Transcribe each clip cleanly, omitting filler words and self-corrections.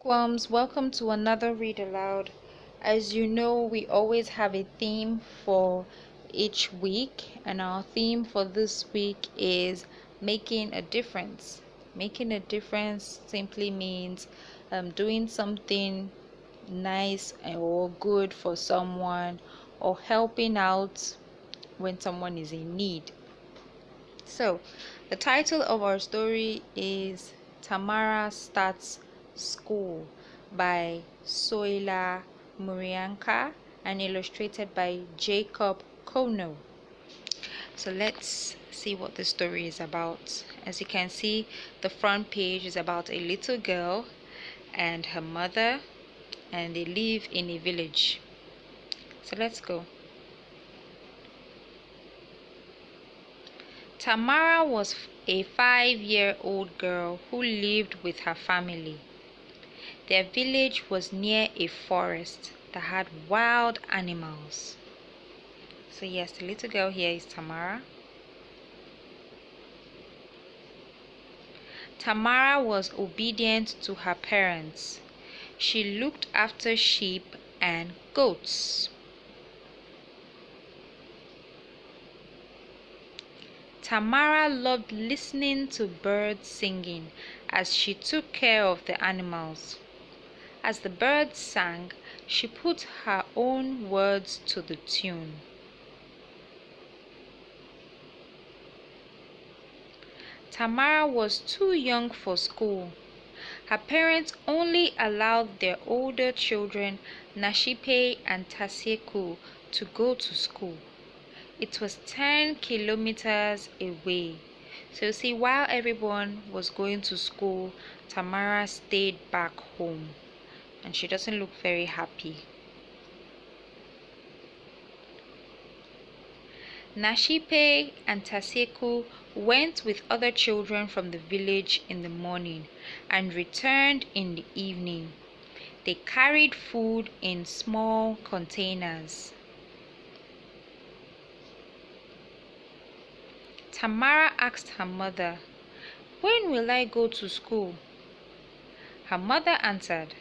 Bookworms, welcome to another Read Aloud. As you know, we always have a theme for each week, and our theme for this week is making a difference. Making a difference simply means doing something nice or good for someone, or helping out when someone is in need. So, the title of our story is Tamara Starts School by Soila Murianka and illustrated by Jacob Kono. So let's see what the story is about. As you can see, the front page is about a little girl and her mother, and they live in a village. So let's go. Tamara was a 5-year-old girl who lived with her family. Their village was near a forest that had wild animals. So yes, the little girl here is Tamara. Tamara was obedient to her parents. She looked after sheep and goats. Tamara loved listening to birds singing as she took care of the animals. As the birds sang, she put her own words to the tune. Tamara was too young for school. Her parents only allowed their older children, Nashipe and Tasieku, to go to school. It was 10 kilometers away. So you see, while everyone was going to school, Tamara stayed back home, and she doesn't look very happy. Nashipe and Tasieku went with other children from the village in the morning and returned in the evening. They carried food in small containers. Tamara asked her mother, "When will I go to school?" Her mother answered,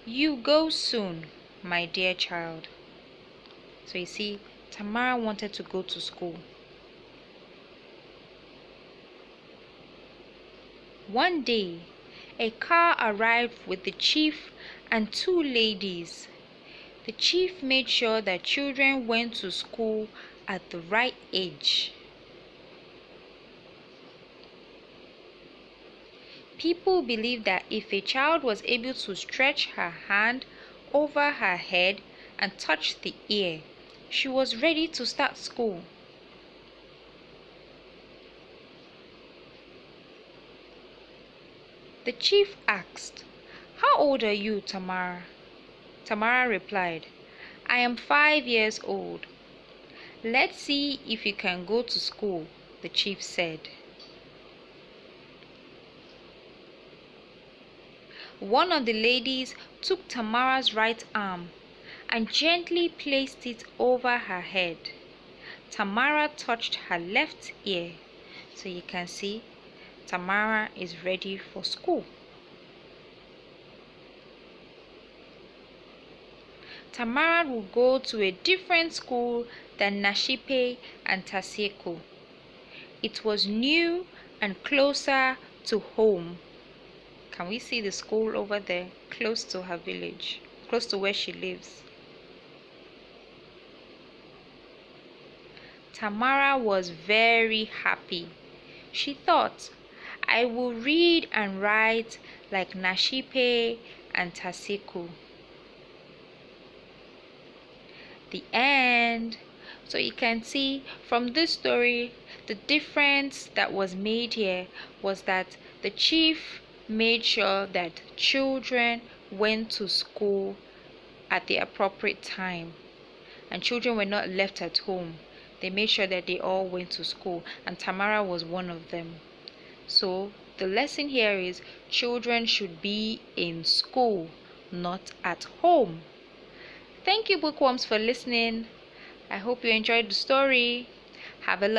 "You go soon, my dear child." So you see, Tamara wanted to go to school. One day, a car arrived with the chief and 2 ladies. The chief made sure that children went to school at the right age. People believed that if a child was able to stretch her hand over her head and touch the ear, she was ready to start school. The chief asked, "How old are you, Tamara?" Tamara replied, "I am 5 years old." "Let's see if you can go to school," the chief said. One of the ladies took Tamara's right arm and gently placed it over her head. Tamara touched her left ear. So you can see, Tamara is ready for school. Tamara will go to a different school than Nashipe and Tasieku. It was new and closer to home. Can we see the school over there, close to her village, close to where she lives? Tamara was very happy. She thought, "I will read and write like Nashipe and Tasieku." The end. So you can see from this story, the difference that was made here was that the chief made sure that children went to school at the appropriate time, and children were not left at home. They made sure that they all went to school, and Tamara was one of them. So the lesson here is children should be in school, not at home. Thank you, bookworms, for listening. I hope you enjoyed the story. Have a lovely